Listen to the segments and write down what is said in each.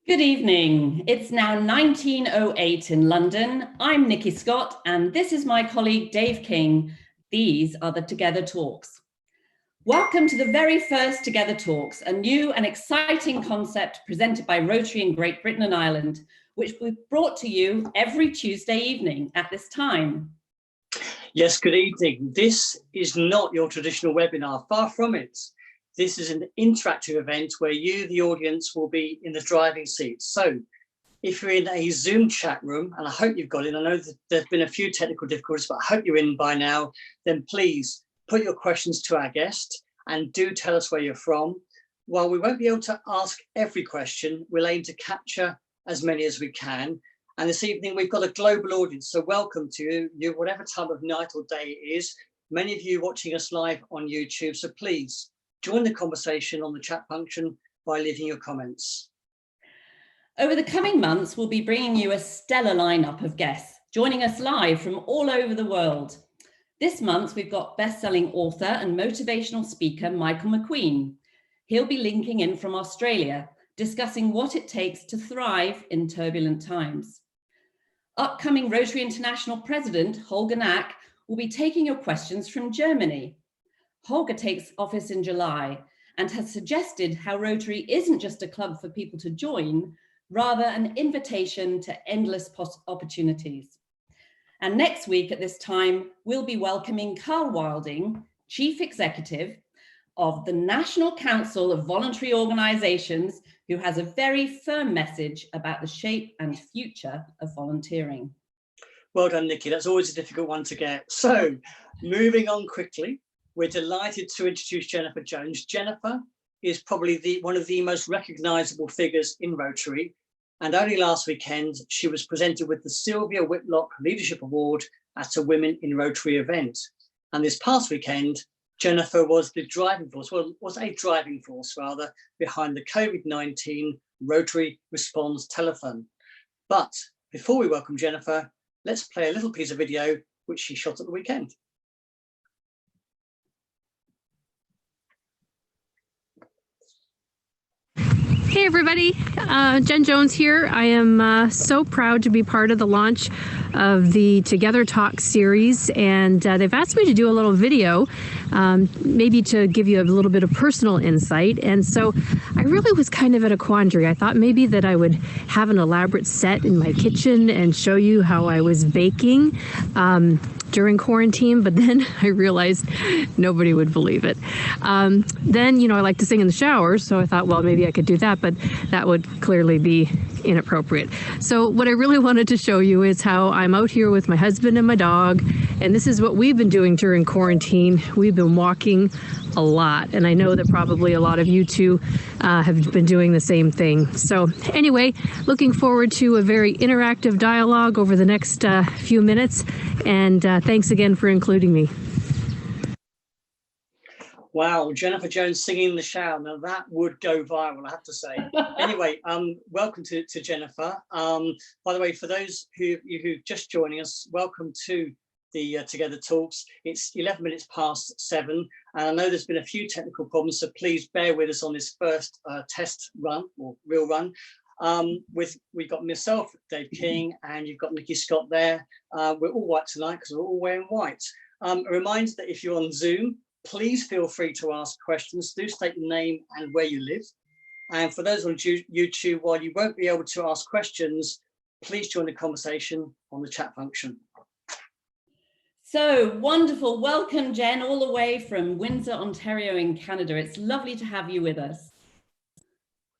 Good evening. It's now 19:08 in London. I'm Nikki Scott, and this is my colleague Dave King. These are the Together Talks. Welcome to the very first Together Talks, a new and exciting concept presented by Rotary in Great Britain and Ireland, which we've brought to you every Tuesday evening at this time. Yes, good evening. This is not your traditional webinar, far from it. This is an interactive event where you, the audience, will be in the driving seat. So if you're in a Zoom chat room, and I hope you've got in, I know that there's been a few technical difficulties, but I hope you're in by now, then please put your questions to our guest and do tell us where you're from. While we won't be able to ask every question, we'll aim to capture as many as we can. And this evening, we've got a global audience, so welcome to you, whatever time of night or day it is. Many of you watching us live on YouTube, so please join the conversation on the chat function by leaving your comments. Over the coming months, we'll be bringing you a stellar lineup of guests, joining us live from all over the world. This month, we've got best-selling author and motivational speaker, Michael McQueen. He'll be linking in from Australia, discussing what it takes to thrive in turbulent times. Upcoming Rotary International President, Holger Nack, will be taking your questions from Germany. Holger takes office in July and has suggested how Rotary isn't just a club for people to join, rather an invitation to endless opportunities. And next week at this time, we'll be welcoming Carl Wilding, Chief Executive of the National Council of Voluntary Organisations, who has a very firm message about the shape and future of volunteering. Well done, Nikki. That's always a difficult one to get. So moving on quickly, we're delighted to introduce Jennifer Jones. Jennifer is probably one of the most recognisable figures in Rotary. And only last weekend, she was presented with the Sylvia Whitlock Leadership Award at a Women in Rotary event. And this past weekend, Jennifer was the driving force, well, was a driving force rather, behind the COVID-19 Rotary Response Telethon. But before we welcome Jennifer, let's play a little piece of video which she shot at the weekend. Hey everybody, Jen Jones here. I am so proud to be part of the launch of the Together Talks series, and they've asked me to do a little video, maybe to give you a little bit of personal insight. And so I really was kind of at a quandary. I thought maybe that I would have an elaborate set in my kitchen and show you how I was baking during quarantine, but then I realized nobody would believe it. Then, I like to sing in the shower, so I thought, well, maybe I could do that, but that would clearly be inappropriate. So what I really wanted to show you is how I'm out here with my husband and my dog, and this is what we've been doing during quarantine. We've been walking a lot, and I know that probably a lot of you too have been doing the same thing. So anyway, looking forward to a very interactive dialogue over the next few minutes, and thanks again for including me. Wow, Jennifer Jones singing in the shower. Now that would go viral, I have to say. Anyway, welcome to Jennifer. By the way, for those who just joining us, welcome to the Together Talks. It's 11 minutes past 7, and I know there's been a few technical problems, so please bear with us on this first test run, or real run. We've got myself, Dave King, and you've got Nikki Scott there. We're all white tonight because we're all wearing white. A reminder that if you're on Zoom, please feel free to ask questions. Do state your name and where you live. And for those on YouTube, while you won't be able to ask questions, please join the conversation on the chat function. So wonderful. Welcome, Jen, all the way from Windsor, Ontario in Canada. It's lovely to have you with us.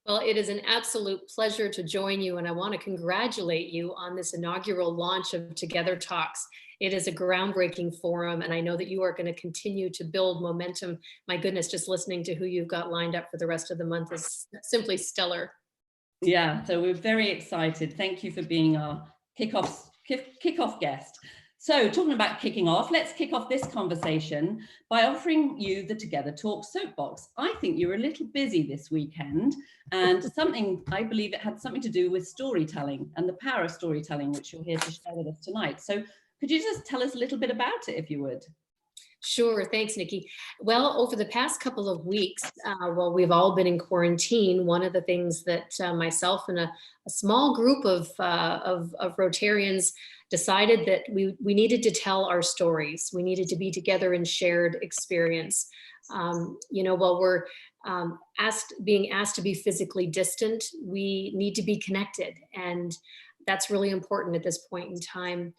Well, it is an absolute pleasure to join you, and I want to congratulate you on this inaugural launch of Together Talks. It is a groundbreaking forum, and I know that you are going to continue to build momentum. My goodness, just listening to who you've got lined up for the rest of the month is simply stellar. Yeah, so we're very excited. Thank you for being our kickoff guest. So talking about kicking off, let's kick off this conversation by offering you the Together Talks soapbox. I think you were a little busy this weekend, and I believe it had something to do with storytelling and the power of storytelling, which you're here to share with us tonight. So could you just tell us a little bit about it, if you would? Sure. Thanks, Nikki. Well, over the past couple of weeks, while we've all been in quarantine, one of the things that myself and a small group of Rotarians decided that we needed to tell our stories. We needed to be together in shared experience. While we're being asked to be physically distant, we need to be connected. And that's really important at this point in time.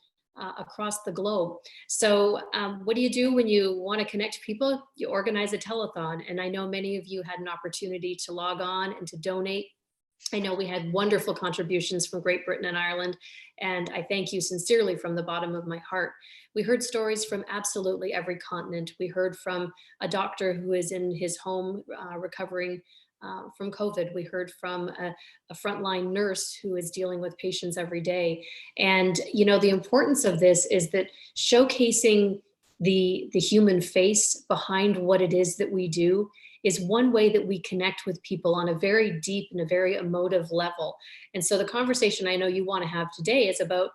Across the globe. So what do you do when you want to connect people? You organize a telethon. And I know many of you had an opportunity to log on and to donate. I know we had wonderful contributions from Great Britain and Ireland, and I thank you sincerely from the bottom of my heart. We heard stories from absolutely every continent. We heard from a doctor who is in his home recovering from COVID. We heard from a frontline nurse who is dealing with patients every day. And, the importance of this is that showcasing the human face behind what it is that we do is one way that we connect with people on a very deep and a very emotive level. And so the conversation I know you want to have today is about,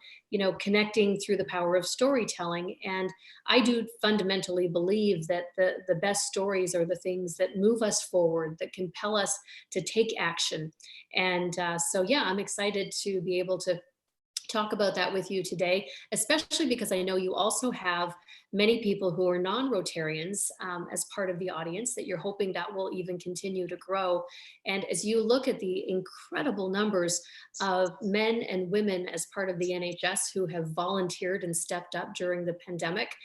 connecting through the power of storytelling. And I do fundamentally believe that the best stories are the things that move us forward, that compel us to take action. And I'm excited to be able to talk about that with you today, especially because I know you also have many people who are non-Rotarians as part of the audience that you're hoping that will even continue to grow. And as you look at the incredible numbers of men and women as part of the NHS who have volunteered and stepped up during the pandemic,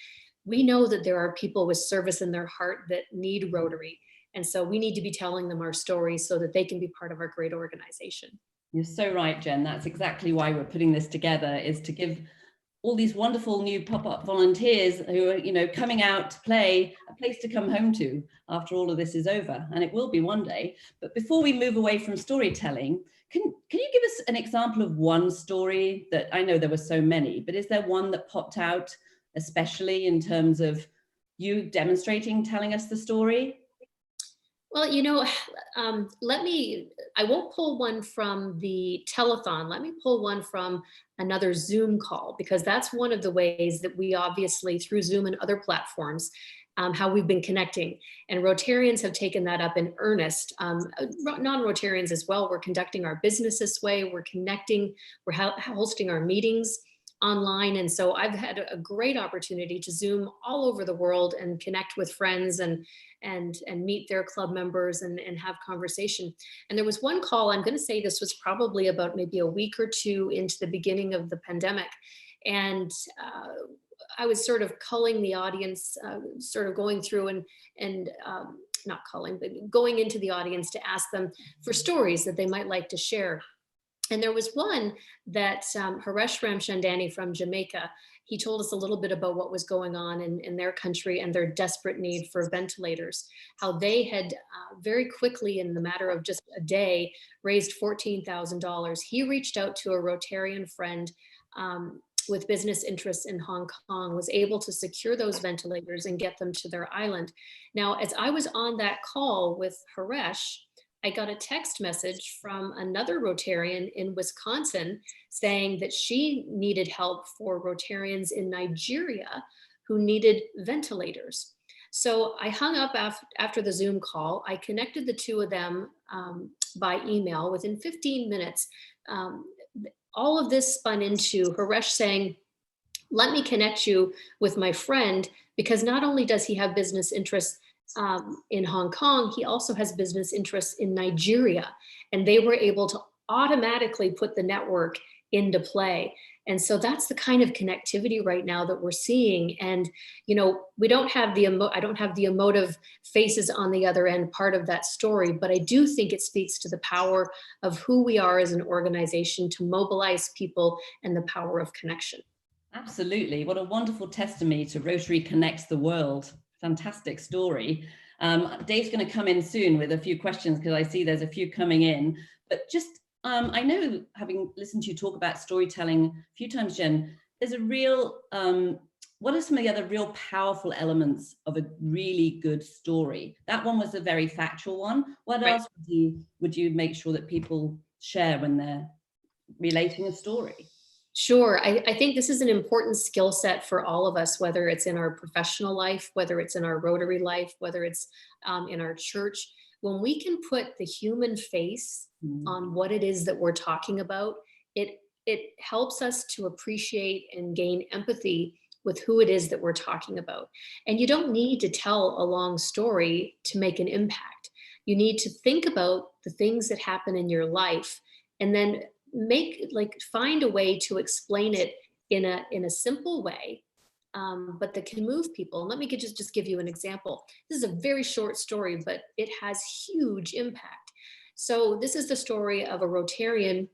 we know that there are people with service in their heart that need Rotary. And so we need to be telling them our stories so that they can be part of our great organization. You're so right, Jen. That's exactly why we're putting this together, is to give all these wonderful new pop-up volunteers who are, coming out to play a place to come home to after all of this is over. And it will be one day. But before we move away from storytelling, can you give us an example of one story that, I know there were so many, but is there one that popped out, especially in terms of you demonstrating, telling us the story? Well, I won't pull one from the telethon. Let me pull one from another Zoom call, because that's one of the ways that we obviously, through Zoom and other platforms, how we've been connecting. And Rotarians have taken that up in earnest. Non-Rotarians as well. We're conducting our business this way. We're connecting, we're hosting our meetings online. And so I've had a great opportunity to Zoom all over the world and connect with friends and meet their club members and have conversation. And there was one call, I'm going to say this was probably about maybe a week or two into the beginning of the pandemic. And I was sort of culling the audience, sort of going through and not culling, but going into the audience to ask them for stories that they might like to share. And there was one that Haresh Ramchandani from Jamaica, he told us a little bit about what was going on in their country and their desperate need for ventilators, how they had very quickly, in the matter of just a day, raised $14,000. He reached out to a Rotarian friend with business interests in Hong Kong, was able to secure those ventilators and get them to their island. Now, as I was on that call with Haresh, I got a text message from another Rotarian in Wisconsin saying that she needed help for Rotarians in Nigeria who needed ventilators. So I hung up after the Zoom call. I connected the two of them by email. Within 15 minutes, all of this spun into Haresh saying, let me connect you with my friend, because not only does he have business interests in Hong Kong, he also has business interests in Nigeria, and they were able to automatically put the network into play. And so that's the kind of connectivity right now that we're seeing. And, we don't have I don't have the emotive faces on the other end part of that story, but I do think it speaks to the power of who we are as an organization to mobilize people and the power of connection. Absolutely. What a wonderful testimony to Rotary Connects the World. Fantastic story. Dave's going to come in soon with a few questions, because I see there's a few coming in. But just, I know, having listened to you talk about storytelling a few times, Jen, there's a real, what are some of the other real powerful elements of a really good story? That one was a very factual one. What else would you make sure that people share when they're relating a story? Sure. I think this is an important skill set for all of us, whether it's in our professional life, whether it's in our Rotary life, whether it's in our church. When we can put the human face on what it is that we're talking about, it helps us to appreciate and gain empathy with who it is that we're talking about. And you don't need to tell a long story to make an impact. You need to think about the things that happen in your life and then find a way to explain it in a simple way, but that can move people. And let me just give you an example. This is a very short story, but it has huge impact. So this is the story of a Rotarian,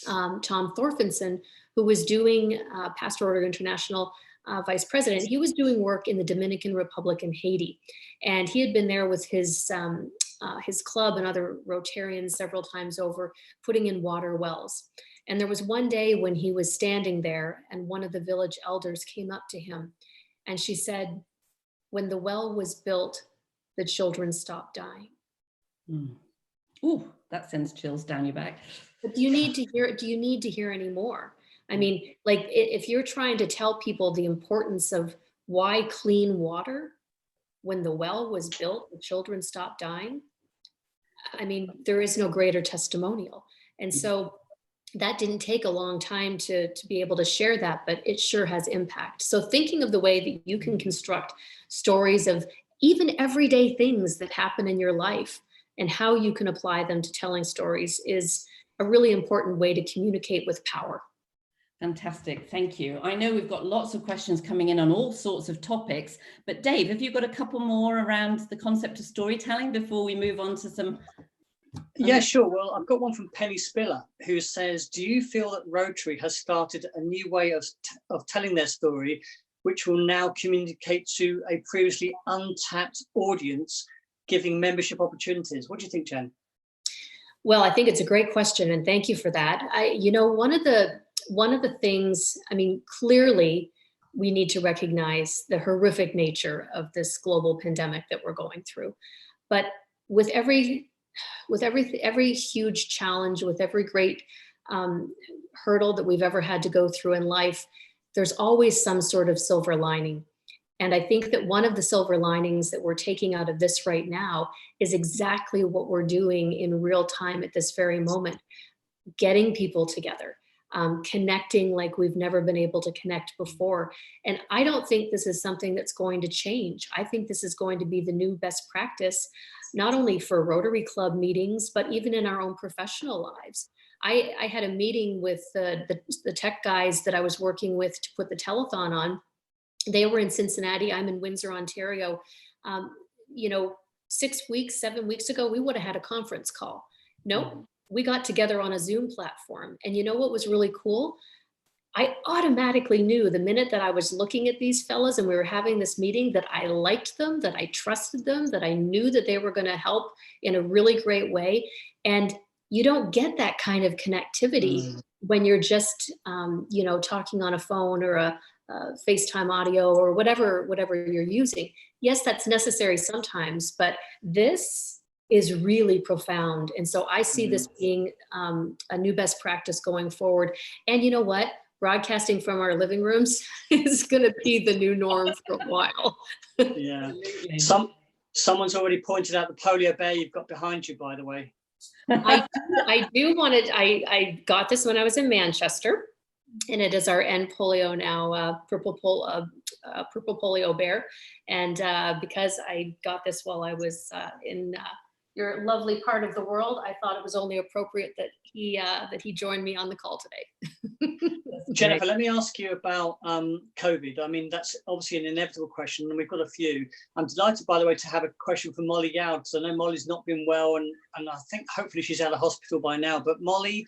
Tom Thorfinson, who was doing Pastoral Rotary International vice president. He was doing work in the Dominican Republic and Haiti, and he had been there with his club and other Rotarians several times over, putting in water wells. And there was one day when he was standing there, and one of the village elders came up to him, and she said, "When the well was built, the children stopped dying." Ooh, that sends chills down your back. But do you need to hear any more? I mean, like, if you're trying to tell people the importance of why clean water, when the well was built, the children stopped dying. I mean, there is no greater testimonial. And so that didn't take a long time to be able to share that, but it sure has impact. So thinking of the way that you can construct stories of even everyday things that happen in your life and how you can apply them to telling stories is a really important way to communicate with power. Fantastic, thank you. I know we've got lots of questions coming in on all sorts of topics, but Dave, have you got a couple more around the concept of storytelling before we move on to some? Yeah, sure. Well, I've got one from Penny Spiller, who says, do you feel that Rotary has started a new way of telling their story, which will now communicate to a previously untapped audience, giving membership opportunities? What do you think, Jen? Well, I think it's a great question, and thank you for that. One of the things, I mean, clearly we need to recognize the horrific nature of this global pandemic that we're going through. But with every huge challenge, with every great hurdle that we've ever had to go through in life, there's always some sort of silver lining. And I think that one of the silver linings that we're taking out of this right now is exactly what we're doing in real time at this very moment, getting people together. Connecting like we've never been able to connect before. And I don't think this is something that's going to change. I think this is going to be the new best practice, not only for Rotary Club meetings, but even in our own professional lives. I had a meeting with the tech guys that I was working with to put the telethon on. They were in Cincinnati. I'm in Windsor, Ontario. 7 weeks ago, we would have had a conference call. Nope. We got together on a Zoom platform. And you know what was really cool? I automatically knew the minute that I was looking at these fellas and we were having this meeting that I liked them, that I trusted them, that I knew that they were going to help in a really great way. And you don't get that kind of connectivity when you're just, talking on a phone or a FaceTime audio or whatever you're using. Yes, that's necessary sometimes, but this is really profound. And so I see this being a new best practice going forward. And you know what? Broadcasting from our living rooms is going to be the new norm for a while. Yeah. Someone's already pointed out the polio bear you've got behind you, by the way. I do want to, I got this when I was in Manchester, and it is our End Polio now, purple polio bear. And because I got this while I was in your lovely part of the world, I thought it was only appropriate that he joined me on the call today. Jennifer, let me ask you about COVID. I mean, that's obviously an inevitable question, and we've got a few. I'm delighted, by the way, to have a question from Molly Yowd, because I know Molly's not been well, and I think hopefully she's out of hospital by now. But Molly,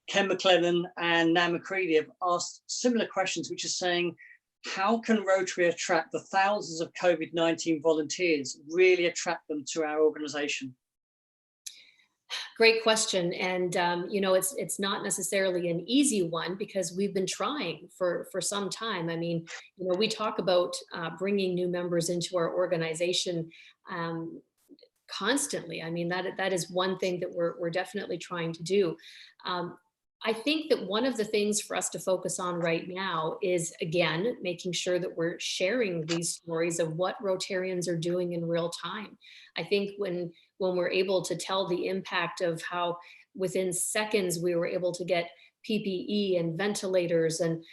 Ken McClellan, and Nan McCready have asked similar questions, which is saying, how can Rotary attract the thousands of COVID-19 volunteers, really attract them to our organisation? Great question. And, it's not necessarily an easy one, because we've been trying for some time. I mean, we talk about bringing new members into our organization constantly. I mean, that is one thing that we're definitely trying to do. I think that one of the things for us to focus on right now is, again, making sure that we're sharing these stories of what Rotarians are doing in real time. I think when we're able to tell the impact of how within seconds we were able to get PPE and ventilators, and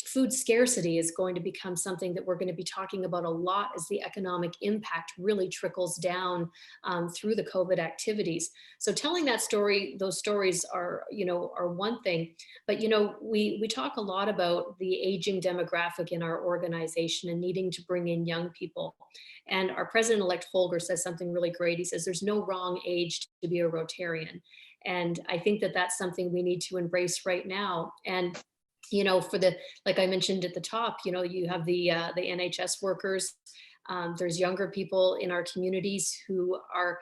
food scarcity is going to become something that we're going to be talking about a lot as the economic impact really trickles down through the COVID activities. So telling that story, those stories are, are one thing, but, we talk a lot about the aging demographic in our organization and needing to bring in young people. And our president-elect Holger says something really great. He says, there's no wrong age to be a Rotarian. And I think that that's something we need to embrace right now. And, for the, like I mentioned at the top, you have the NHS workers. There's younger people in our communities who are,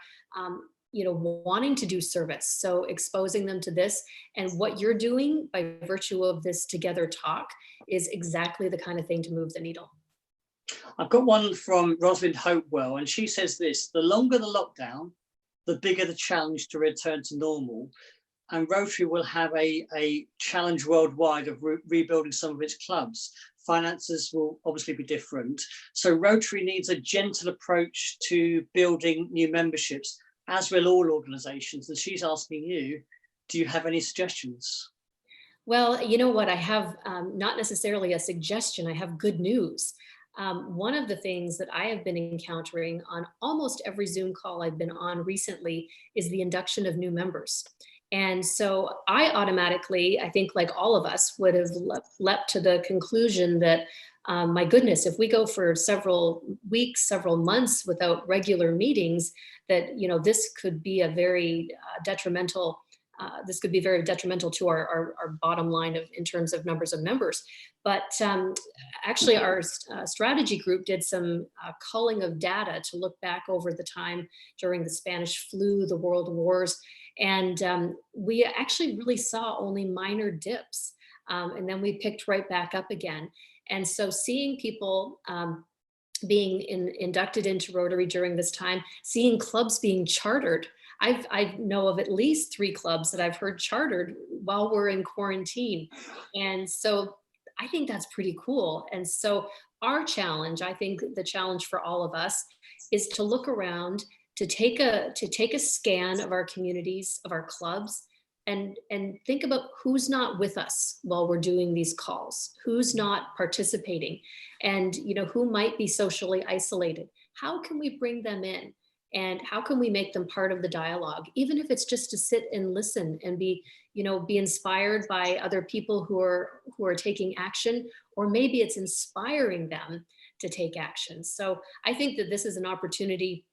wanting to do service. So exposing them to this, and what you're doing by virtue of this Together Talk is exactly the kind of thing to move the needle. I've got one from Rosalind Hopewell, and she says this: the longer the lockdown, the bigger the challenge to return to normal. And Rotary will have a challenge worldwide of rebuilding some of its clubs. Finances will obviously be different. So Rotary needs a gentle approach to building new memberships, as will all organizations. And she's asking you, do you have any suggestions? Well, you know what, I have not necessarily a suggestion, I have good news. One of the things that I have been encountering on almost every Zoom call I've been on recently is the induction of new members. And so I automatically, I think like all of us, would have leapt to the conclusion that, my goodness, if we go for several weeks, several months without regular meetings, that, this could be a very detrimental to our bottom line in terms of numbers of members. But actually our strategy group did some culling of data to look back over the time during the Spanish flu, the world wars, and we actually really saw only minor dips. And then we picked right back up again. And so seeing people being inducted into Rotary during this time, seeing clubs being chartered. I know of at least 3 clubs that I've heard chartered while we're in quarantine. And so I think that's pretty cool. And so our challenge, I think the challenge for all of us, is to look around, to take a scan of our communities, of our clubs, and think about who's not with us while we're doing these calls, who's not participating, and who might be socially isolated. How can we bring them in? And how can we make them part of the dialogue, even if it's just to sit and listen and be inspired by other people who are taking action, or maybe it's inspiring them to take action. So I think that this is an opportunity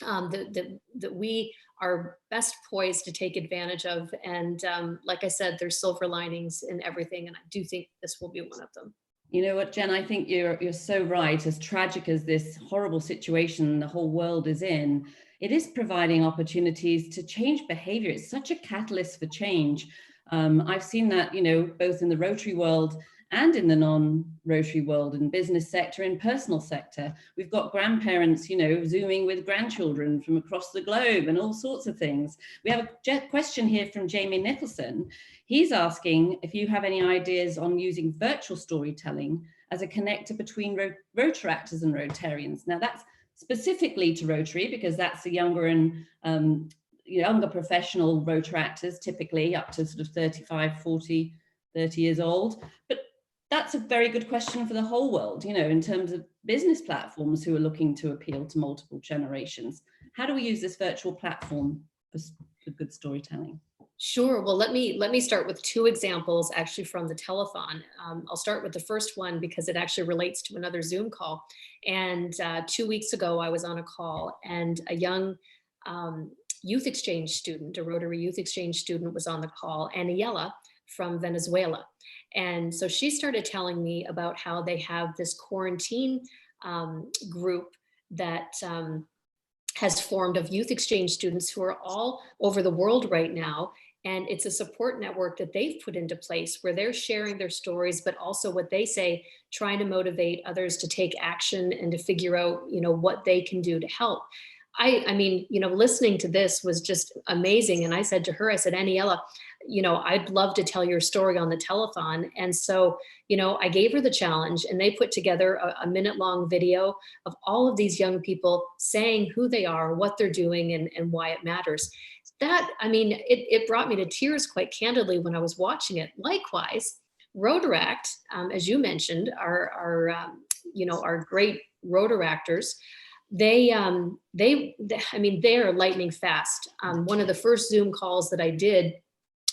that we are best poised to take advantage of. And like I said, there's silver linings in everything, and I do think this will be one of them. You know what, Jen, I think you're so right. As tragic as this horrible situation the whole world is in, it is providing opportunities to change behavior. It's such a catalyst for change. I've seen that, both in the Rotary world and in the non-Rotary world, in business sector, in personal sector. We've got grandparents, Zooming with grandchildren from across the globe and all sorts of things. We have a question here from Jamie Nicholson. He's asking if you have any ideas on using virtual storytelling as a connector between Rotaractors and Rotarians. Now that's specifically to Rotary, because that's the younger and younger professional Rotaractors, typically up to sort of 35, 40, 30 years old. But that's a very good question for the whole world, in terms of business platforms who are looking to appeal to multiple generations. How do we use this virtual platform for good storytelling? Sure. Well, let me start with 2 examples actually from the telethon. I'll start with the first one because it actually relates to another Zoom call. And 2 weeks ago, I was on a call, and a young youth exchange student, a Rotary youth exchange student, was on the call, Aniela from Venezuela. And so she started telling me about how they have this quarantine group that has formed of youth exchange students who are all over the world right now. And it's a support network that they've put into place where they're sharing their stories, but also what they say, trying to motivate others to take action and to figure out, what they can do to help. I mean, listening to this was just amazing. And I said to her, I said, Aniela, I'd love to tell your story on the telethon. And so, I gave her the challenge, and they put together a minute-long video of all of these young people saying who they are, what they're doing, and why it matters. That, I mean, it brought me to tears quite candidly when I was watching it. Likewise, Rotaract, as you mentioned, our great Rotaractors, they are lightning fast. One of the first Zoom calls that I did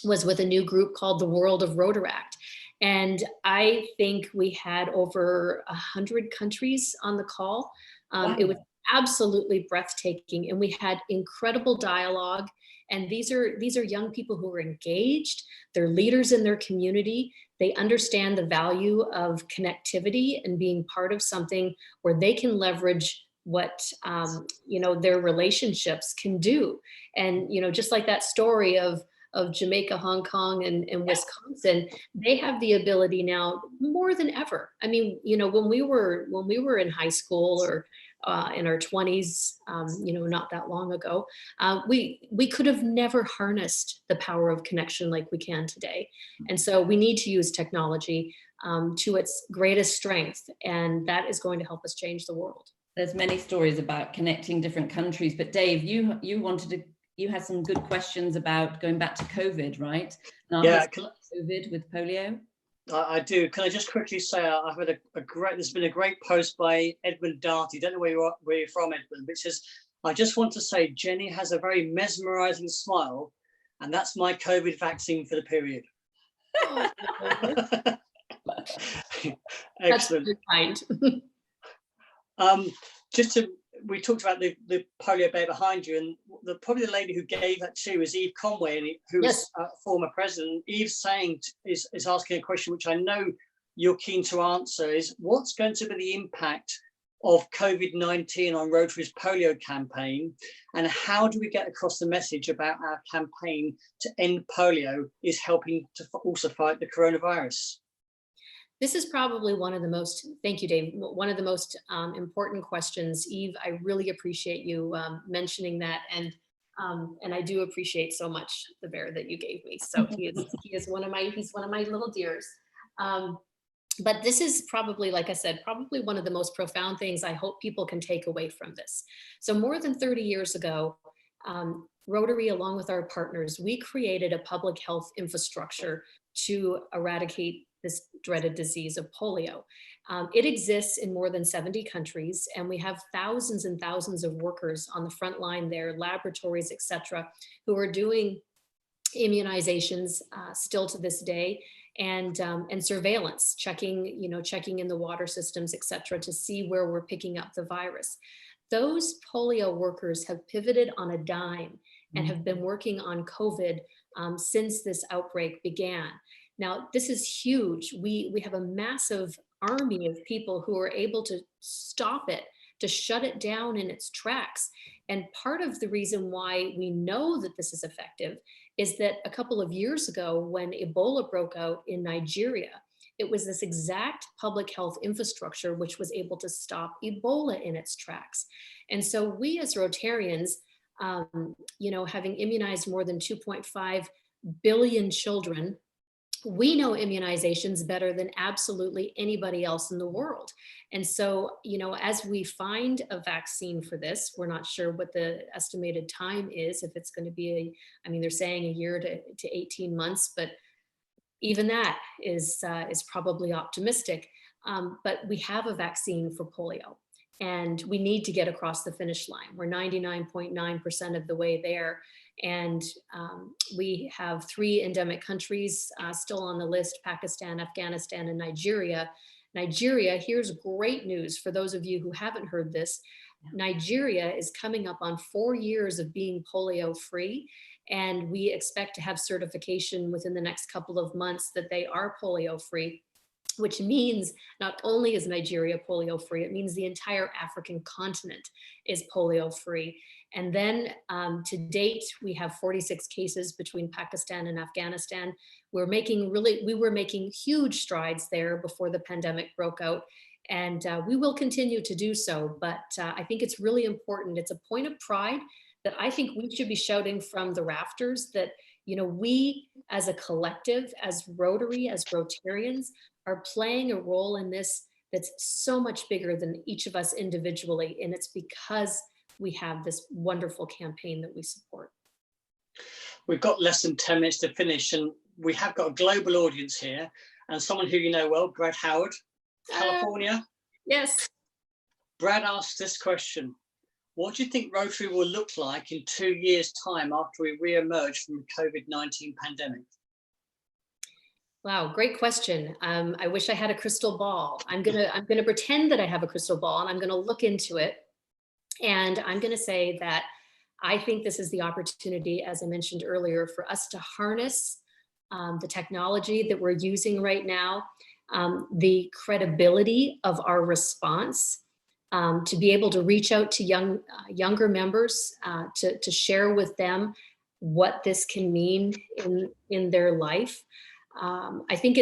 was with a new group called the World of Rotaract. And I think we had over 100 countries on the call. Wow. It was absolutely breathtaking, and we had incredible dialogue. And these are young people who are engaged. They're leaders in their community. They understand the value of connectivity and being part of something where they can leverage what their relationships can do. And just like that story of Jamaica, Hong Kong, and Wisconsin, they have the ability now more than ever. I mean, when we were in high school or in our 20s, not that long ago, we could have never harnessed the power of connection like we can today. And so we need to use technology to its greatest strength, and that is going to help us change the world. There's many stories about connecting different countries, but Dave, you had some good questions about going back to COVID, right? Yeah, COVID with polio. I do. Can I just quickly say I've had there's been a great post by Edmund Darty. Don't know where you're from, Edmund, which says, I just want to say Jenny has a very mesmerizing smile, and that's my COVID vaccine for the period. Excellent. That's kind. We talked about the polio bear behind you, and probably the lady who gave that to is Eve Conway, who's Yes. a former president. Eve's is asking a question which I know you're keen to answer, is what's going to be the impact of COVID-19 on Rotary's polio campaign, and how do we get across the message about our campaign to end polio is helping to also fight the coronavirus? This is probably one of the most, thank you, Dave, one of the most important questions. Eve, I really appreciate you mentioning that. And I do appreciate so much the bear that you gave me. So he's one of my little dears. But this is probably, like I said, probably one of the most profound things I hope people can take away from this. So more than 30 years ago, Rotary, along with our partners, we created a public health infrastructure to eradicate this dreaded disease of polio. It exists in more than 70 countries, and we have thousands and thousands of workers on the front line there, laboratories, et cetera, who are doing immunizations still to this day, and surveillance, checking in the water systems, et cetera, to see where we're picking up the virus. Those polio workers have pivoted on a dime and have been working on COVID since this outbreak began. Now, this is huge. We have a massive army of people who are able to stop it, to shut it down in its tracks. And part of the reason why we know that this is effective is that a couple of years ago, when Ebola broke out in Nigeria, it was this exact public health infrastructure which was able to stop Ebola in its tracks. And so we as Rotarians, having immunized more than 2.5 billion children, we know immunizations better than absolutely anybody else in the world. And so, as we find a vaccine for this, we're not sure what the estimated time is, if it's going to be they're saying a year to 18 months, but even that is probably optimistic. But we have a vaccine for polio, and we need to get across the finish line. We're 99.9% of the way there. And we have 3 endemic countries still on the list: Pakistan, Afghanistan, and Nigeria. Nigeria, here's great news for those of you who haven't heard this. Nigeria is coming up on 4 years of being polio free. And we expect to have certification within the next couple of months that they are polio free, which means not only is Nigeria polio free, it means the entire African continent is polio free. And then to date, we have 46 cases between Pakistan and Afghanistan. We were making huge strides there before the pandemic broke out. And we will continue to do so, but I think it's really important. It's a point of pride that I think we should be shouting from the rafters that, you know, we as a collective, as Rotary, as Rotarians, are playing a role in this that's so much bigger than each of us individually. And it's because we have this wonderful campaign that we support. We've got less than 10 minutes to finish, and we have got a global audience here, and someone who you know well, Brad Howard, California. Yes. Brad asked this question: what do you think Rotary will look like in 2 years' time after we re-emerge from the COVID-19 pandemic? Wow, great question. I wish I had a crystal ball. I'm gonna pretend that I have a crystal ball, and I'm gonna look into it. And I'm gonna say that I think this is the opportunity, as I mentioned earlier, for us to harness the technology that we're using right now, the credibility of our response, to be able to reach out to younger members, to share with them what this can mean in their life. I think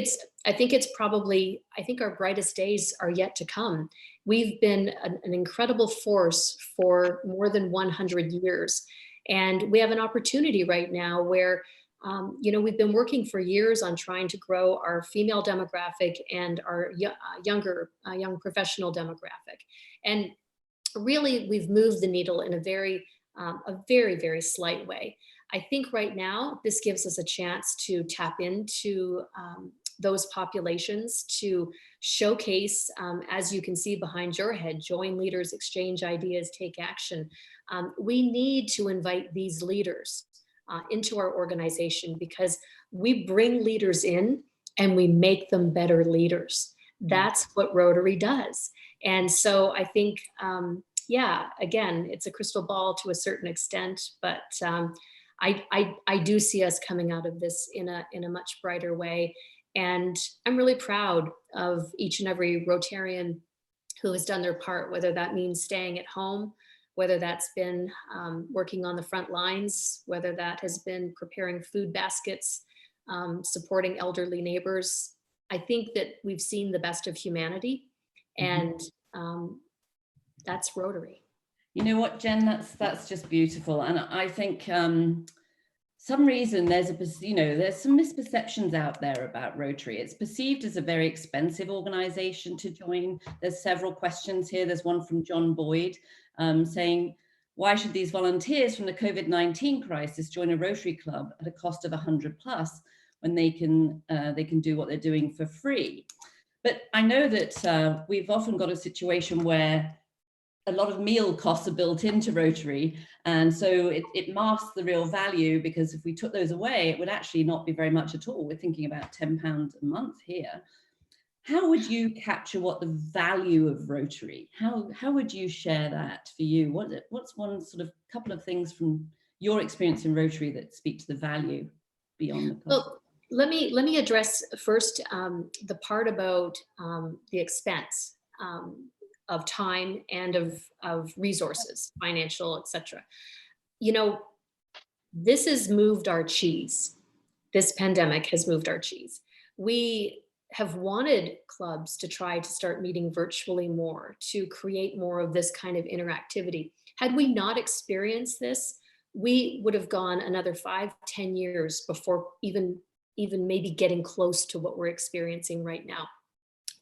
our brightest days are yet to come. We've been an incredible force for more than 100 years. And we have an opportunity right now where, we've been working for years on trying to grow our female demographic and our young professional demographic. And really, we've moved the needle in a very, very slight way. I think right now, this gives us a chance to tap into those populations, to showcase, as you can see behind your head, join leaders, exchange ideas, take action. We need to invite these leaders into our organization, because we bring leaders in and we make them better leaders. That's what Rotary does. And so I think, again, it's a crystal ball to a certain extent, but I do see us coming out of this in a much brighter way. And I'm really proud of each and every Rotarian who has done their part, whether that means staying at home, whether that's been working on the front lines, whether that has been preparing food baskets, supporting elderly neighbors. I think that we've seen the best of humanity, and that's Rotary. You know what, Jen, that's just beautiful. And I think some reason there's some misperceptions out there about Rotary. It's perceived as a very expensive organization to join. There's several questions here. There's one from John Boyd saying, why should these volunteers from the COVID-19 crisis join a Rotary Club at a cost of 100 plus when they can do what they're doing for free? But I know that we've often got a situation where a lot of meal costs are built into Rotary. And so it masks the real value, because if we took those away, it would actually not be very much at all. We're thinking about £10 a month here. How would you capture what the value of Rotary? How would you share that for you? What's one sort of couple of things from your experience in Rotary that speak to the value beyond the cost? Well, let me address first the part about the expense of time and of resources, financial, etc. This has moved our cheese. This pandemic has moved our cheese. We have wanted clubs to try to start meeting virtually more, to create more of this kind of interactivity. Had we not experienced this, we would have gone another 5-10 years before even maybe getting close to what we're experiencing right now.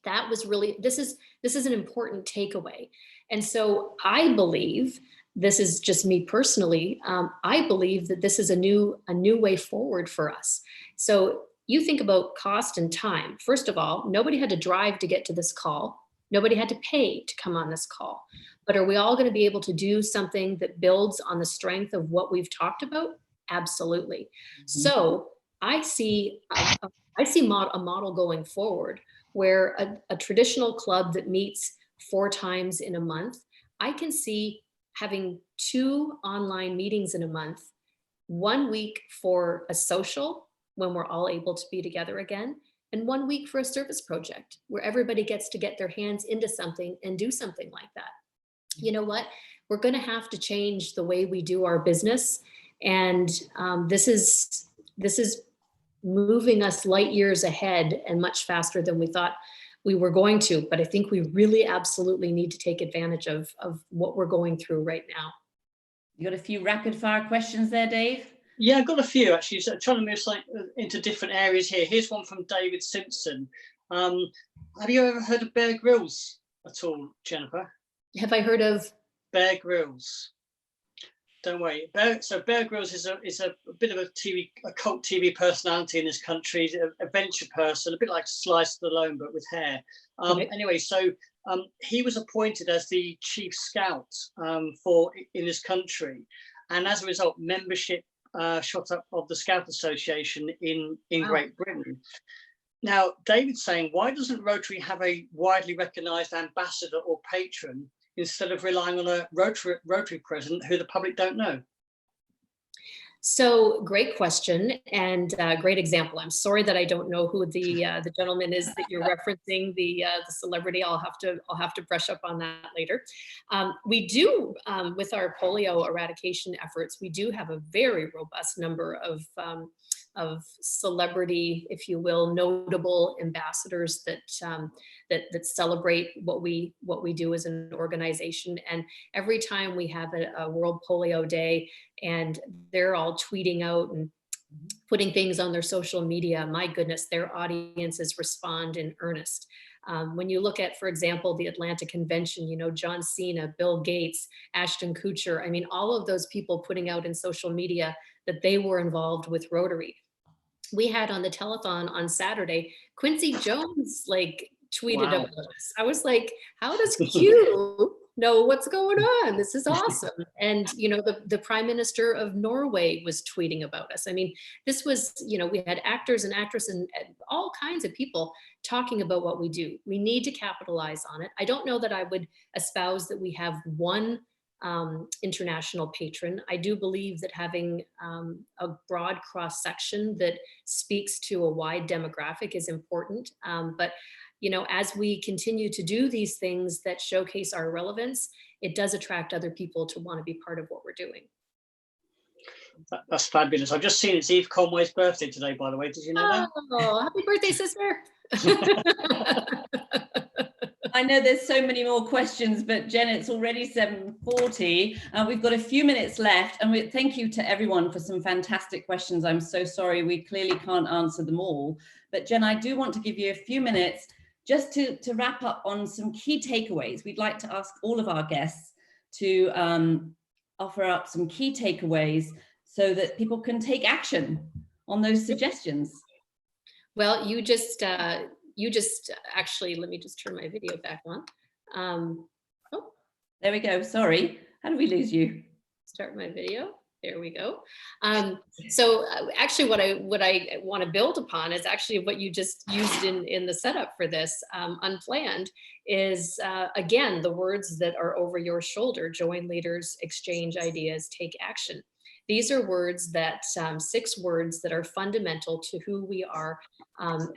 That was really, this is an important takeaway. And so I believe, this is just me personally, I believe that this is a new way forward for us. So you think about cost and time. First of all, nobody had to drive to get to this call. Nobody had to pay to come on this call. But are we all going to be able to do something that builds on the strength of what we've talked about? Absolutely. So I see a model going forward where a traditional club that meets 4 times in a month, I can see having 2 online meetings in a month, 1 week for a social when we're all able to be together again, and 1 week for a service project where everybody gets to get their hands into something and do something like that. You know what? We're going to have to change the way we do our business. And this is moving us light years ahead and much faster than we thought. we were going to, but I think we really absolutely need to take advantage of what we're going through right now. You got a few rapid fire questions there, Dave? Yeah, I've got a few actually. So trying to move something into different areas here. Here's one from David Simpson. Have you ever heard of Bear Grylls at all, Jennifer? Have I heard of Bear Grylls? Don't worry. Bear Grylls is a bit of a cult TV personality in this country. He's a venture person, a bit like Sly Stallone, but with hair. Okay. Anyway, so he was appointed as the chief scout in this country, and as a result, membership shot up of the Scout Association in Wow. Great Britain. Now, David's saying, why doesn't Rotary have a widely recognised ambassador or patron instead of relying on a Rotary president who the public don't know? So great question and great example. I'm sorry that I don't know who the gentleman is that you're referencing, the celebrity. I'll have to brush up on that later. We do with our polio eradication efforts, we do have a very robust number of celebrity, if you will, notable ambassadors that that celebrate what we do as an organization. And every time we have a World Polio Day and they're all tweeting out and putting things on their social media, my goodness, their audiences respond in earnest. When you look at, for example, the Atlanta Convention, you know, John Cena, Bill Gates, Ashton Kutcher, I mean, all of those people putting out in social media that they were involved with Rotary. We had on the telethon on Saturday, Quincy Jones like tweeted Wow. about us. I was like, how does Q know what's going on? This is awesome. And, you know, the Prime Minister of Norway was tweeting about us. I mean, this was, you know, we had actors and actresses and all kinds of people talking about what we do. We need to capitalize on it. I don't know that I would espouse that we have one international patron. I do believe that having a broad cross section that speaks to a wide demographic is important. But you know, as we continue to do these things that showcase our relevance, it does attract other people to want to be part of what we're doing. That's fabulous. I've just seen it's Eve Conway's birthday today, by the way. Did you know that? Oh, happy birthday, sister. I know there's so many more questions, but Jen, it's already 7:40. We've got a few minutes left, and thank you to everyone for some fantastic questions. I'm so sorry we clearly can't answer them all. But Jen, I do want to give you a few minutes just to wrap up on some key takeaways. We'd like to ask all of our guests to offer up some key takeaways so that people can take action on those suggestions. Well, you just actually, let me just turn my video back on. Oh, there we go. Sorry. How did we lose you? Start my video. There we go. So actually what I want to build upon is actually what you just used in the setup for this unplanned is, again, the words that are over your shoulder: join leaders, exchange ideas, take action. These are words that, 6 words that are fundamental to who we are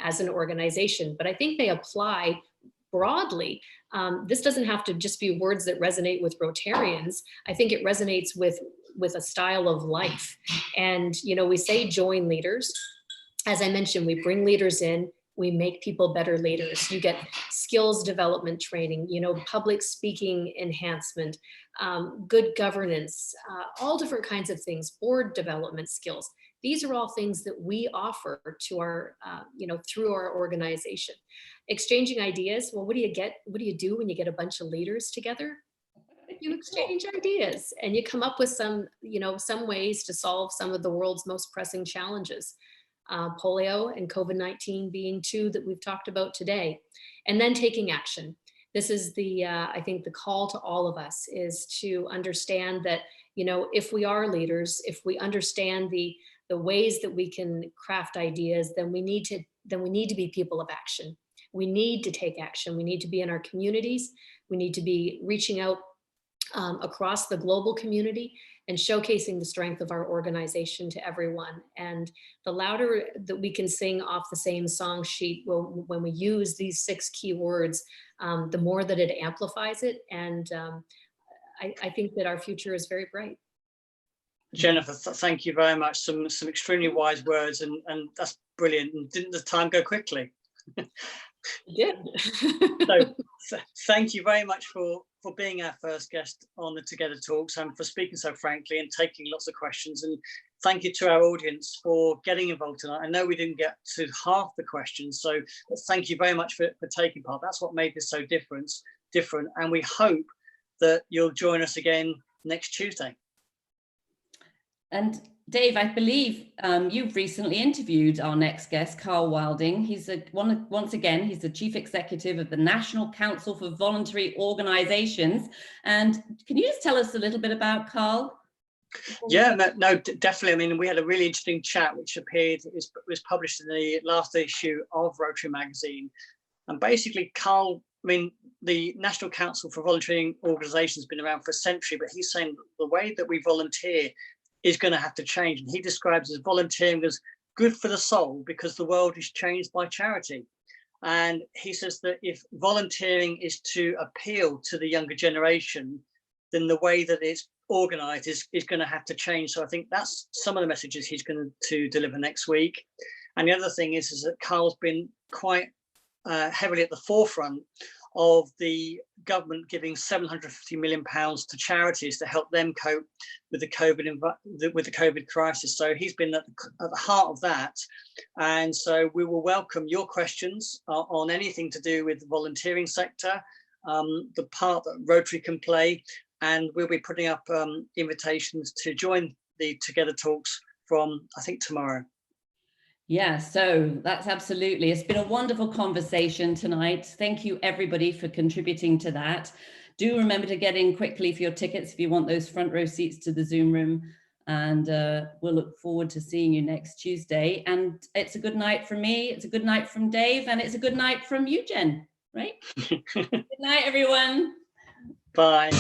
as an organization, but I think they apply broadly. This doesn't have to just be words that resonate with Rotarians. I think it resonates with a style of life. And, you know, we say join leaders. As I mentioned, we bring leaders in, we make people better leaders. You get skills development training, you know, public speaking enhancement, good governance, all different kinds of things, board development skills. These are all things that we offer to our, you know, through our organization. Exchanging ideas. Well, what do you get? What do you do when you get a bunch of leaders together? You exchange ideas and you come up with some, you know, some ways to solve some of the world's most pressing challenges. Polio and COVID-19 being 2 that we've talked about today, and then taking action. This is the, I think the call to all of us is to understand that, you know, if we are leaders, if we understand the ways that we can craft ideas, then we need to be people of action. We need to take action. We need to be in our communities. We need to be reaching out across the global community and showcasing the strength of our organization to everyone. And the louder that we can sing off the same song sheet when we use these 6 key words, the more that it amplifies it. And I think that our future is very bright. Jennifer, thank you very much. Some extremely wise words, and that's brilliant. And didn't the time go quickly? Did. So thank you very much for being our first guest on the Together Talks and for speaking so frankly and taking lots of questions. And thank you to our audience for getting involved tonight. I know we didn't get to half the questions, so thank you very much for taking part. That's what made this so different. And we hope that you'll join us again next Tuesday. And Dave, I believe you've recently interviewed our next guest, Carl Wilding. He's once again, he's the Chief Executive of the National Council for Voluntary Organizations. And can you just tell us a little bit about Carl? Yeah, no, definitely. I mean, we had a really interesting chat, which was published in the last issue of Rotary magazine. And basically, Carl, I mean, the National Council for Voluntary Organizations has been around for a century, but he's saying the way that we volunteer is going to have to change. And he describes as volunteering as good for the soul because the world is changed by charity. And he says that if volunteering is to appeal to the younger generation, then the way that it's organized is going to have to change. So I think that's some of the messages he's going to deliver next week. And the other thing is that Carl's been quite heavily at the forefront of the government giving £750 million to charities to help them cope with the COVID crisis. So he's been at the heart of that. And so we will welcome your questions on anything to do with the volunteering sector, the part that Rotary can play. And we'll be putting up invitations to join the Together Talks from, I think, tomorrow. Yeah, so that's absolutely. It's been a wonderful conversation tonight. Thank you, everybody, for contributing to that. Do remember to get in quickly for your tickets if you want those front row seats to the Zoom room. And we'll look forward to seeing you next Tuesday. And it's a good night from me. It's a good night from Dave. And it's a good night from you, Jen, right? Good night, everyone. Bye.